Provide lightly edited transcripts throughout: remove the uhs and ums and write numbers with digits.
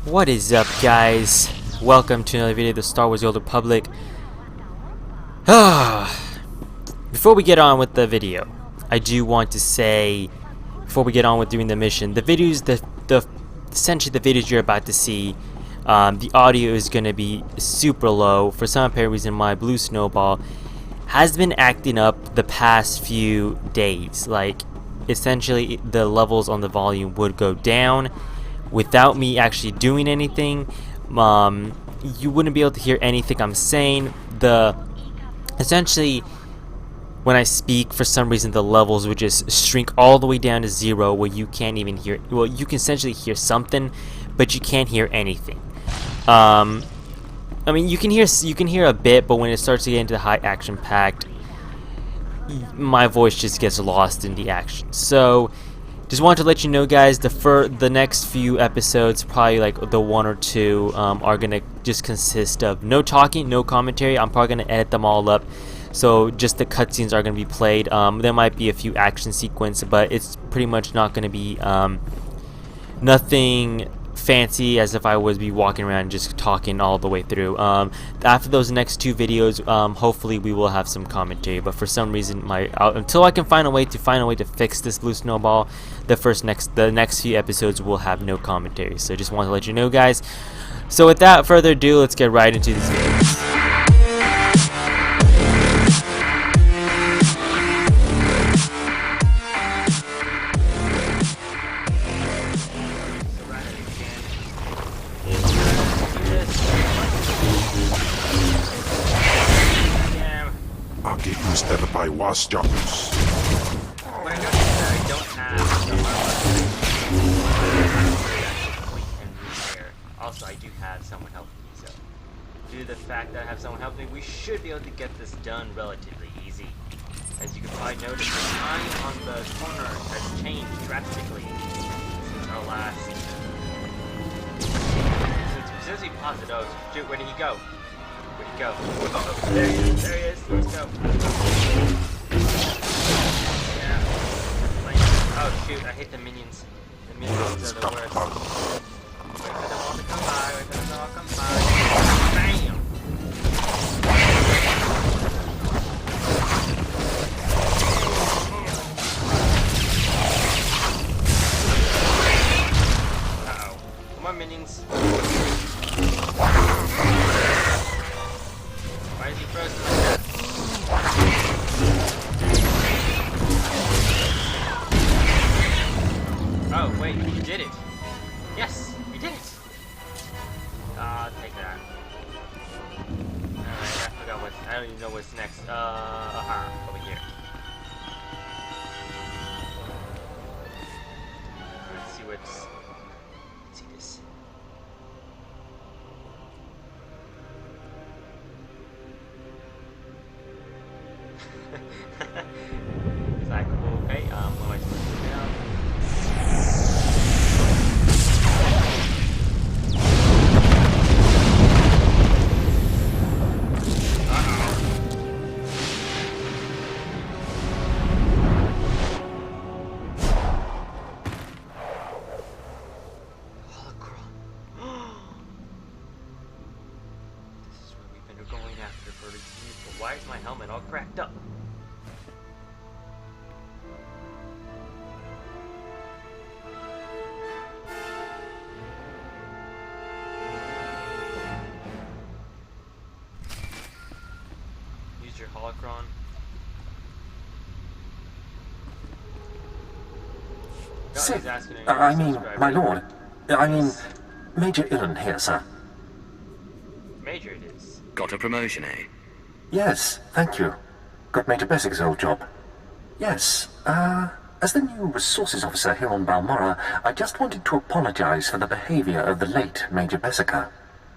What is up, guys? Welcome to another video of the Star Wars: The Old Republic. Before we get on with the video, I do want to say, before we get on with doing the mission, the videos, essentially the videos you're about to see, the audio is going to be super low. For some apparent reason, my blue snowball has been acting up the past few days. Like, essentially, the levels on the volume would go down without me actually doing anything. You wouldn't be able to hear anything I'm saying. Essentially, when I speak, for some reason the levels would just shrink all the way down to zero, where you can't even hear. Well, you can essentially hear something, but you can't hear anything. I mean, you can hear a bit, but when it starts to get into the high action packed, my voice just gets lost in the action. So just wanted to let you know, guys, the next few episodes, probably like the one or two, are gonna just consist of no talking, no commentary. I'm probably gonna edit them all up, so just the cutscenes are gonna be played. There might be a few action sequences, but it's pretty much not gonna be nothing fancy, as if I would be walking around just talking all the way through. After those next two videos, hopefully we will have some commentary, but for some reason until I can find a way to fix this blue snowball, the next few episodes will have no commentary. So just want to let you know, guys. So without further ado, let's get right into this video. By was jumpers. What I noticed is that I don't have the armor. Also, I do have someone helping me, so due to the fact that I have someone helping me, we should be able to get this done relatively easy. As you can probably notice, the time on the corner has changed drastically since our last. Since we paused it, oh, shoot, where did he go? Where'd he go? Oh, there he is, there he is, let's go. Yeah. Oh shoot, I hate the minions. The minions are the worst. Wait for them all to come by, wait for them all to come by. Bam! Uh-oh. Come on, minions. Why is he frozen like that? Oh, wait, he did it. Yes, he did it. I'll take that. Alright, I forgot I don't even know what's next. Over here. Let's see let's see this. Is that cool? Okay, what am I supposed to do now? This is what we've been going after for years, but why is my helmet all cracked up? Use your holocron. Sith, I mean, my lord. I mean, Major Illen here, sir. Major it is. Got a promotion, eh? Yes, thank you. Got Major Bessig's old job. Yes, as the new resources officer here on Balmorra, I just wanted to apologize for the behavior of the late Major Bessica.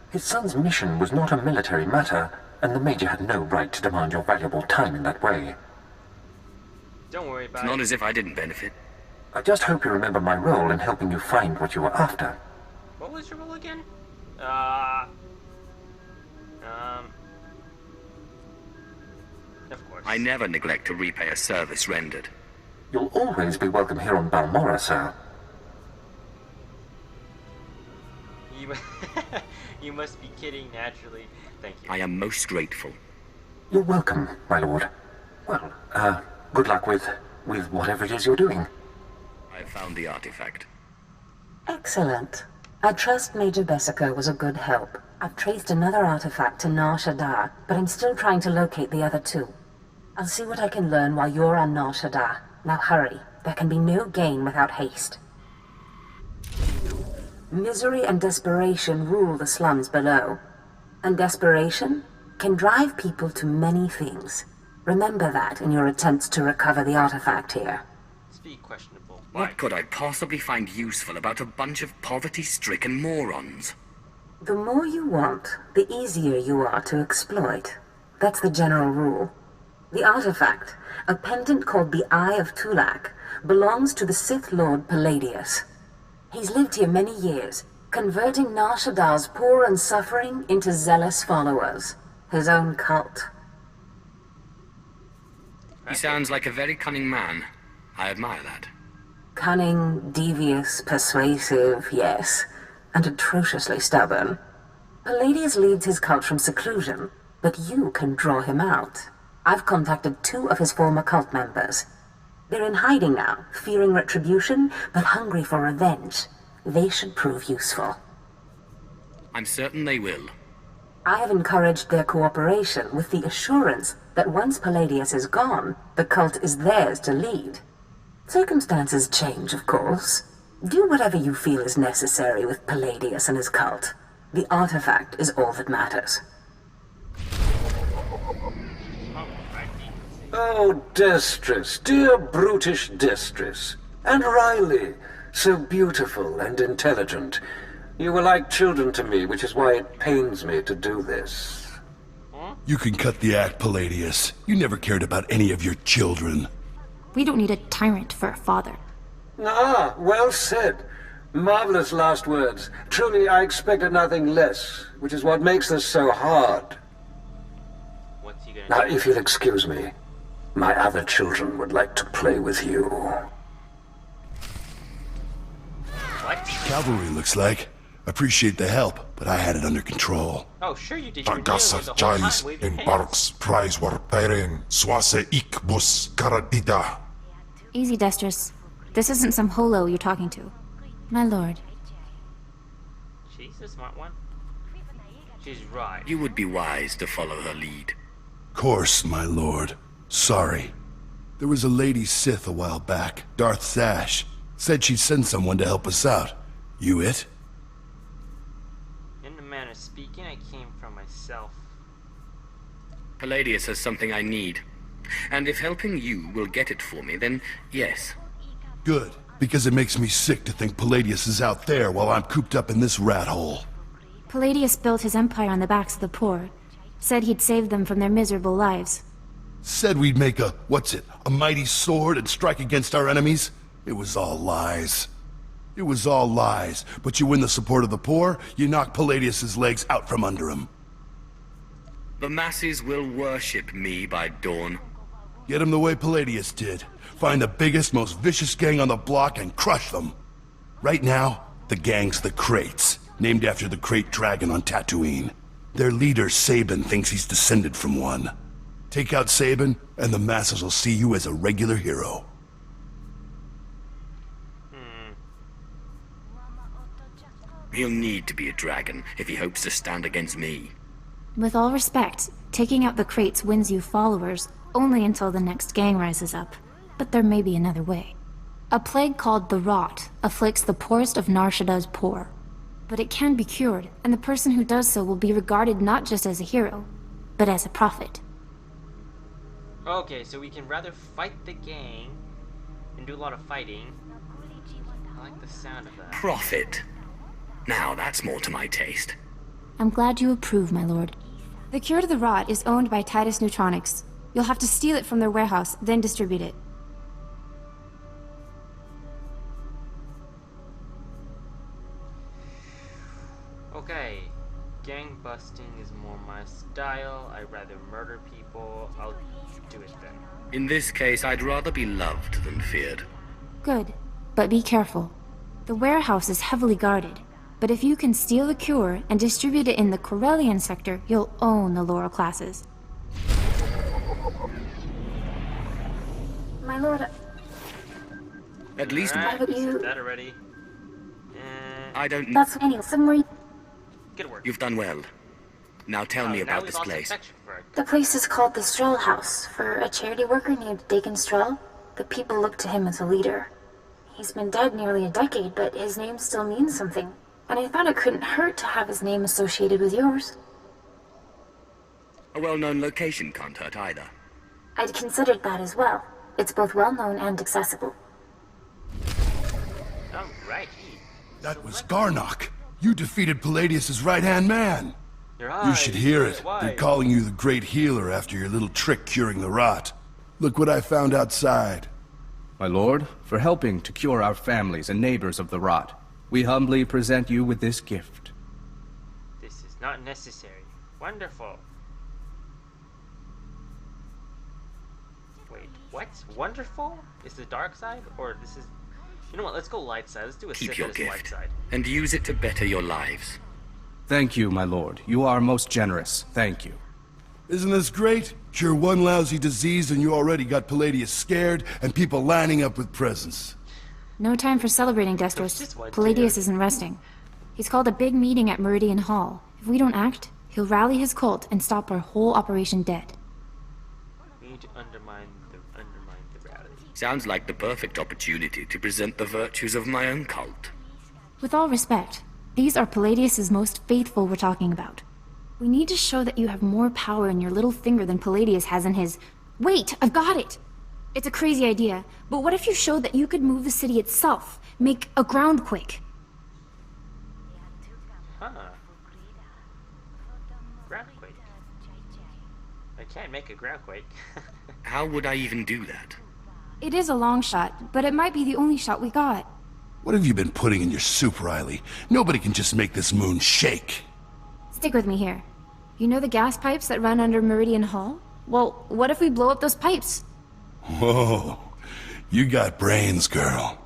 His son's mission was not a military matter, and the Major had no right to demand your valuable time in that way. Don't worry about It's not as if I didn't benefit. I just hope you remember my role in helping you find what you were after. What was your role again? Of course. I never neglect to repay a service rendered. You'll always be welcome here on Balmorra, sir. You, you must be kidding naturally. Thank you. I am most grateful. You're welcome, my lord. Well, good luck with whatever it is you're doing. I have found the artifact. Excellent. I trust Major Bessico was a good help. I've traced another artifact to Nar Shaddaa, but I'm still trying to locate the other two. I'll see what I can learn while you're on Nar Shaddaa. Now hurry. There can be no gain without haste. Misery and desperation rule the slums below. And desperation can drive people to many things. Remember that in your attempts to recover the artifact here. Speak questionable. Why? What could I possibly find useful about a bunch of poverty-stricken morons? The more you want, the easier you are to exploit. That's the general rule. The artifact, a pendant called the Eye of Tulak, belongs to the Sith Lord Palladius. He's lived here many years, converting Nar Shaddaa's poor and suffering into zealous followers. His own cult. He sounds like a very cunning man. I admire that. Cunning, devious, persuasive, yes, and atrociously stubborn. Palladius leads his cult from seclusion, but you can draw him out. I've contacted 2 of his former cult members. They're in hiding now, fearing retribution, but hungry for revenge. They should prove useful. I'm certain they will. I have encouraged their cooperation with the assurance that once Palladius is gone, the cult is theirs to lead. Circumstances change, of course. Do whatever you feel is necessary with Palladius and his cult. The artifact is all that matters. Oh, Destress, dear brutish Destress. And Riley, so beautiful and intelligent. You were like children to me, which is why it pains me to do this. You can cut the act, Palladius. You never cared about any of your children. We don't need a tyrant for a father. Ah, well said. Marvelous last words. Truly, I expected nothing less, which is what makes this so hard. What's he gonna Now, do? if you'll excuse me, my other children would like to play with you. What? Cavalry, looks like. Appreciate the help, but I had it under control. Oh, sure you did. You were dealing with Tagasas the whole Jalis time waving in hands. Barks Prize Warperen Swase Ikbus Karadida. Easy, Destress. This isn't some holo you're talking to. My lord. She's the smart one. She's right. You would be wise to follow her lead. Course, my lord. Sorry. There was a lady Sith a while back, Darth Sash. Said she'd send someone to help us out. You it? In the manner of speaking, I came from myself. Palladius has something I need. And if helping you will get it for me, then yes. Good, because it makes me sick to think Palladius is out there while I'm cooped up in this rat hole. Palladius built his empire on the backs of the poor. Said he'd save them from their miserable lives. Said we'd make a mighty sword and strike against our enemies? It was all lies. It was all lies, but you win the support of the poor, you knock Palladius's legs out from under him. The masses will worship me by dawn. Get him the way Palladius did. Find the biggest, most vicious gang on the block and crush them. Right now, the gang's the Crates, named after the Crate Dragon on Tatooine. Their leader, Sabin, thinks he's descended from one. Take out Sabin, and the masses will see you as a regular hero. He'll need to be a dragon if he hopes to stand against me. With all respect, taking out the crates wins you followers only until the next gang rises up. But there may be another way. A plague called the Rot afflicts the poorest of Nar Shaddaa's poor. But it can be cured, and the person who does so will be regarded not just as a hero, but as a prophet. Okay, so we can rather fight the gang and do a lot of fighting. I like the sound of that. Prophet. Now that's more to my taste. I'm glad you approve, my lord. The cure to the Rot is owned by Titus Neutronics. You'll have to steal it from their warehouse, then distribute it. Okay, gang busting is more my style. I'd rather murder people. I'll do it then. In this case, I'd rather be loved than feared. Good, but be careful. The warehouse is heavily guarded. But if you can steal the cure and distribute it in the Corellian sector, you'll own the lower classes. My lord, At least Alright, but we you- said that already. I don't. that's anyway, somewhere. Good work. You've done well. Now tell me Now about we this lost place. affection for it. The place is called the Stroll House, for a charity worker named Dakin Stroll. The people look to him as a leader. He's been dead nearly a decade, but his name still means something. And I thought it couldn't hurt to have his name associated with yours. A well-known location can't hurt either. I'd considered that as well. It's both well-known and accessible. Alrighty. That was Garnock. You defeated Palladius' right-hand man. Your You eyes, should hear it. why? They're calling you the great healer after your little trick curing the rot. Look what I found outside. My lord, for helping to cure our families and neighbors of the rot, we humbly present you with this gift. This is not necessary. Wonderful. Wait, what? Wonderful? Is the dark side? Or this is... You know what, let's go light side. Let's do a Keep Sith your as light gift, side. and use it to better your lives. Thank you, my lord. You are most generous. Thank you. Isn't this great? Cure one lousy disease and you already got Palladius scared and people lining up with presents. No time for celebrating, just Destros. what, Palladius dear? isn't resting. He's called a big meeting at Meridian Hall. If we don't act, he'll rally his cult and stop our whole operation dead. We need to undermine the rally. Sounds like the perfect opportunity to present the virtues of my own cult. With all respect, these are Palladius's most faithful we're talking about. We need to show that you have more power in your little finger than Palladius has in his... Wait, I've got it! It's a crazy idea, but what if you showed that you could move the city itself? Make a groundquake? Huh. Groundquake. I can't make a groundquake. How would I even do that? It is a long shot, but it might be the only shot we got. What have you been putting in your soup, Riley? Nobody can just make this moon shake. Stick with me here. You know the gas pipes that run under Meridian Hall? Well, what if we blow up those pipes? Whoa, you got brains, girl.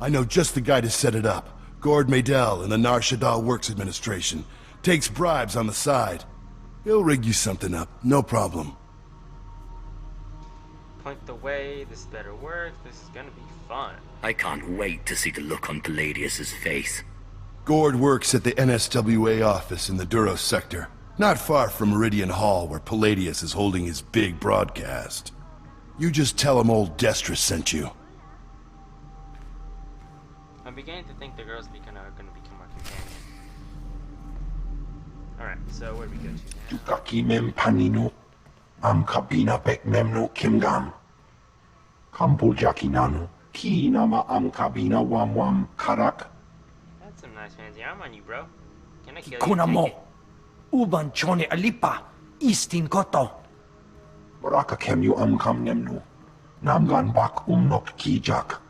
I know just the guy to set it up. Gord Maydell in the Nar Shaddaa Works Administration. Takes bribes on the side. He'll rig you something up, no problem. Point the way, this better work, this is gonna be fun. I can't wait to see the look on Palladius's face. Gord works at the NSWA office in the Duros sector, not far from Meridian Hall where Palladius is holding his big broadcast. You just tell him old Destra sent you. I'm beginning to think the girls are gonna become our companion. Alright, so where do we go to now? Tukaki mem panino, am kabina bek memno kimgam. Kampul jakinano, ki nama am kabina wam karak. That's some nice fancy arm on you, bro. Can I kill you? Kuna Take mo. it. Uban chone alipa. Istin koto. Baraka kem you am kam nemnu. Namgan bak umnok ki jak.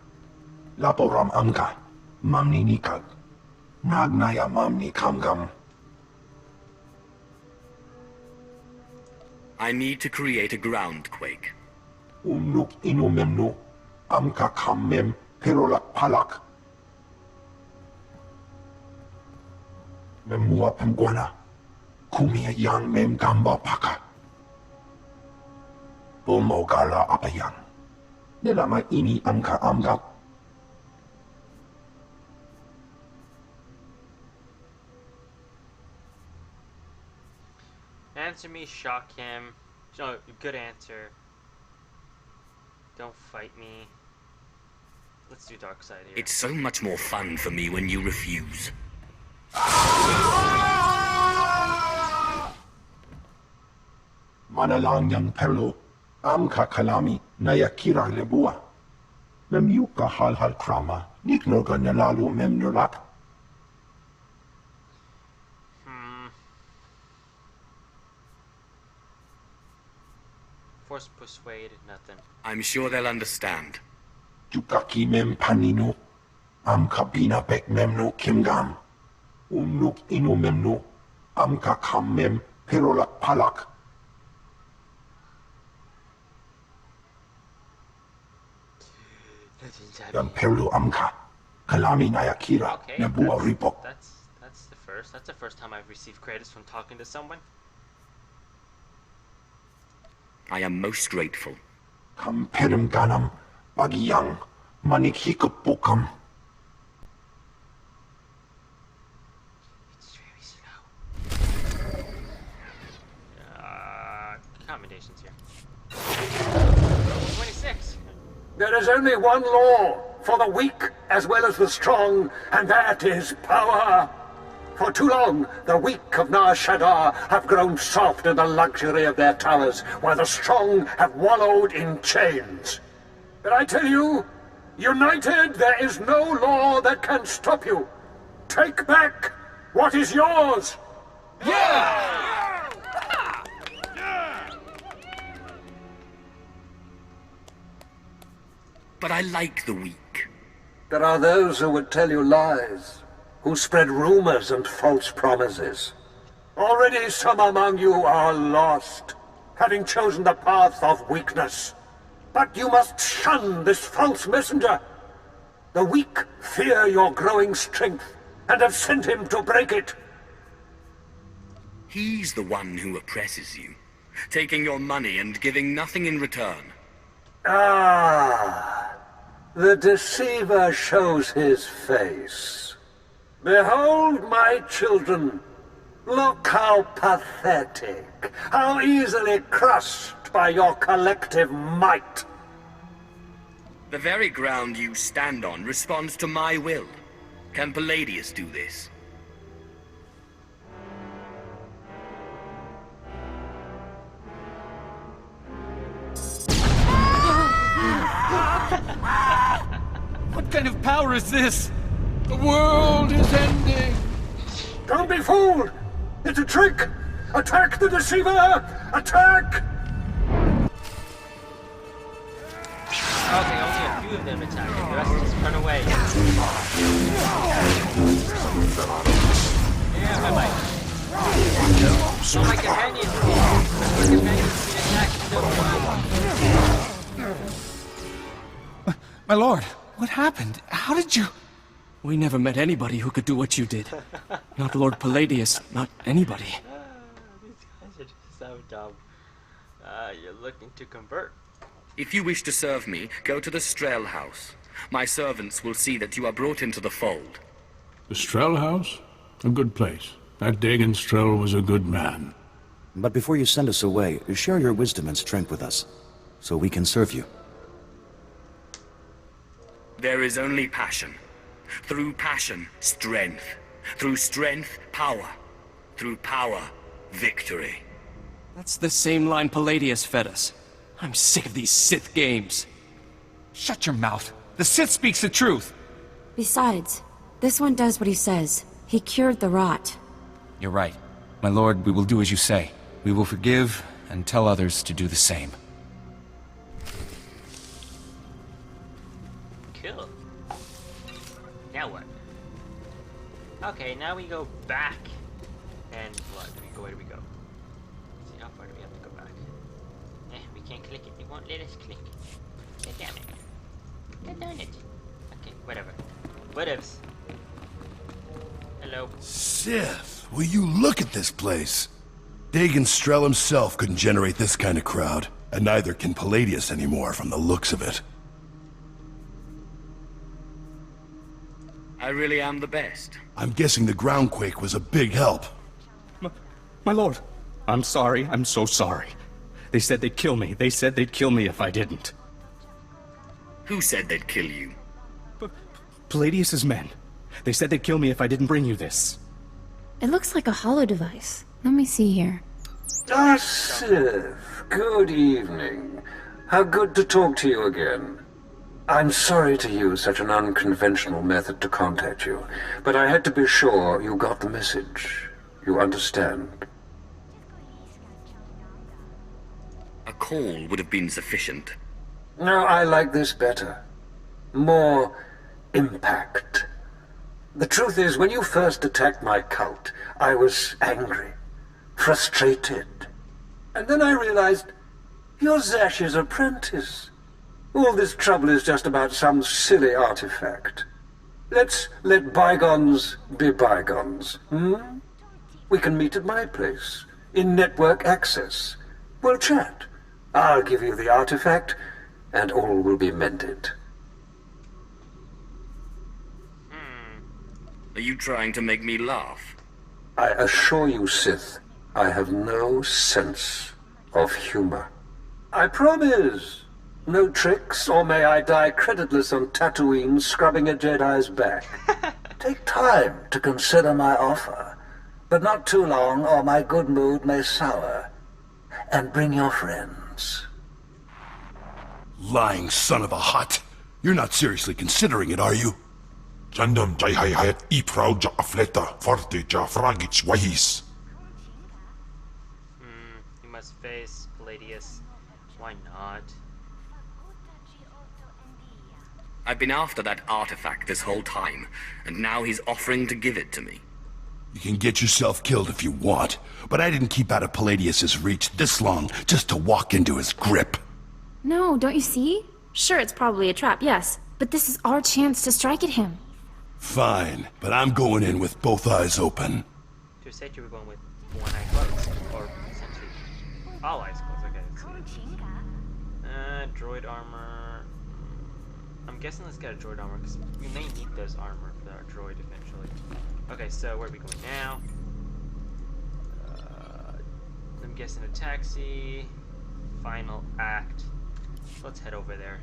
Laboram amga. Mamni nikag. Nagnaya mamni kamgam. I need to create a groundquake. Umnuk inu memnu. Amka kam mem perolak palak. Memua pemguana. Kumia yang mem gamba paka. Bumogala apayang. Nelama ini amka amga. Answer me, shock him. No, good answer. Don't fight me. Let's do dark side here. It's so much more fun for me when you refuse. Manalang yang perlo. Amka kalami nayakira lebua. Memyuka hal krama. Niknoga nalalu memnulak. Force persuade, nothing. I'm sure they'll understand. Tukaki mem panino. Amka bina bek memno kimgam. Umnuk inu memno. Amka kam mem perolak palak. Yang perlu amka. Kalami nayakira Okay, nebua ripok. that's first. That's the first time I've received credits from talking to someone. I am most grateful. Kamperim ganam, bagyang, manikhikupukam. It's very slow. Accommodations here. 26. There is only one law for the weak as well as the strong, and that is power. For too long, the weak of Nar Shaddaa have grown soft in the luxury of their towers, while the strong have wallowed in chains. But I tell you, united, there is no law that can stop you. Take back what is yours! But I like the weak. There are those who would tell you lies, who spread rumors and false promises. Already some among you are lost, having chosen the path of weakness. But you must shun this false messenger. The weak fear your growing strength, and have sent him to break it. He's the one who oppresses you, taking your money and giving nothing in return. Ah, the deceiver shows his face. Behold, my children. Look how pathetic, how easily crushed by your collective might. The very ground you stand on responds to my will. Can Palladius do this? What kind of power is this? The world is ending! Don't be fooled! It's a trick! Attack the deceiver! Attack! Okay, only a few of them attack. The rest just run away. Yeah, my mic. So my companions being attacked so much. My lord, what happened? How did you... We never met anybody who could do what you did. Not Lord Palladius, not anybody. These guys are just so dumb. You're looking to convert. If you wish to serve me, go to the Strel house. My servants will see that you are brought into the fold. The Strel house? A good place. That Dagon Strel was a good man. But before you send us away, share your wisdom and strength with us, so we can serve you. There is only passion. Through passion, strength. Through strength, power. Through power, victory. That's the same line Palladius fed us. I'm sick of these Sith games. Shut your mouth. The Sith speaks the truth. Besides, this one does what he says. He cured the rot. You're right. My lord, we will do as you say. We will forgive and tell others to do the same. Cool. Now what? Okay, now we go back. And what? Where do we go? Let's see, how far do we have to go back? We can't click it. It won't let us click. God damn it. God darn it. Okay, whatever. Whatevs. Hello. Sith, will you look at this place? Dagon Strel himself couldn't generate this kind of crowd, and neither can Palladius anymore from the looks of it. I really am the best. I'm guessing the groundquake was a big help. My lord, I'm sorry. I'm so sorry. They said they'd kill me. They said they'd kill me if I didn't. Who said they'd kill you? Palladius's men. They said they'd kill me if I didn't bring you this. It looks like a hollow device. Let me see here. Ah, Sith. Good evening. How good to talk to you again. I'm sorry to use such an unconventional method to contact you, but I had to be sure you got the message. You understand? A call would have been sufficient. No, I like this better. More impact. The truth is, when you first attacked my cult, I was angry, frustrated. And then I realized, you're Zash's apprentice. All this trouble is just about some silly artifact. Let's let bygones be bygones, We can meet at my place, in network access. We'll chat. I'll give you the artifact, and all will be mended. Are you trying to make me laugh? I assure you, Sith, I have no sense of humor. I promise. No tricks, or may I die creditless on Tatooine scrubbing a Jedi's back. Take time to consider my offer, but not too long, or my good mood may sour. And bring your friends. Lying son of a hut. You're not seriously considering it, are you? Jandam jai hai hayat I proud ja afleta forte ja fragich wahis. You must face Palladius. Why not? I've been after that artifact this whole time, and now he's offering to give it to me. You can get yourself killed if you want, but I didn't keep out of Palladius's reach this long just to walk into his grip. No, don't you see? Sure, it's probably a trap, yes. But this is our chance to strike at him. Fine, but I'm going in with both eyes open. To say you were going with one eye closed, or essentially all eyes closed. Okay, let's see. Droid armor. I'm guessing let's get a droid armor because we may need those armor for our droid eventually. Okay, so where are we going now? I'm guessing a taxi. Final act. Let's head over there.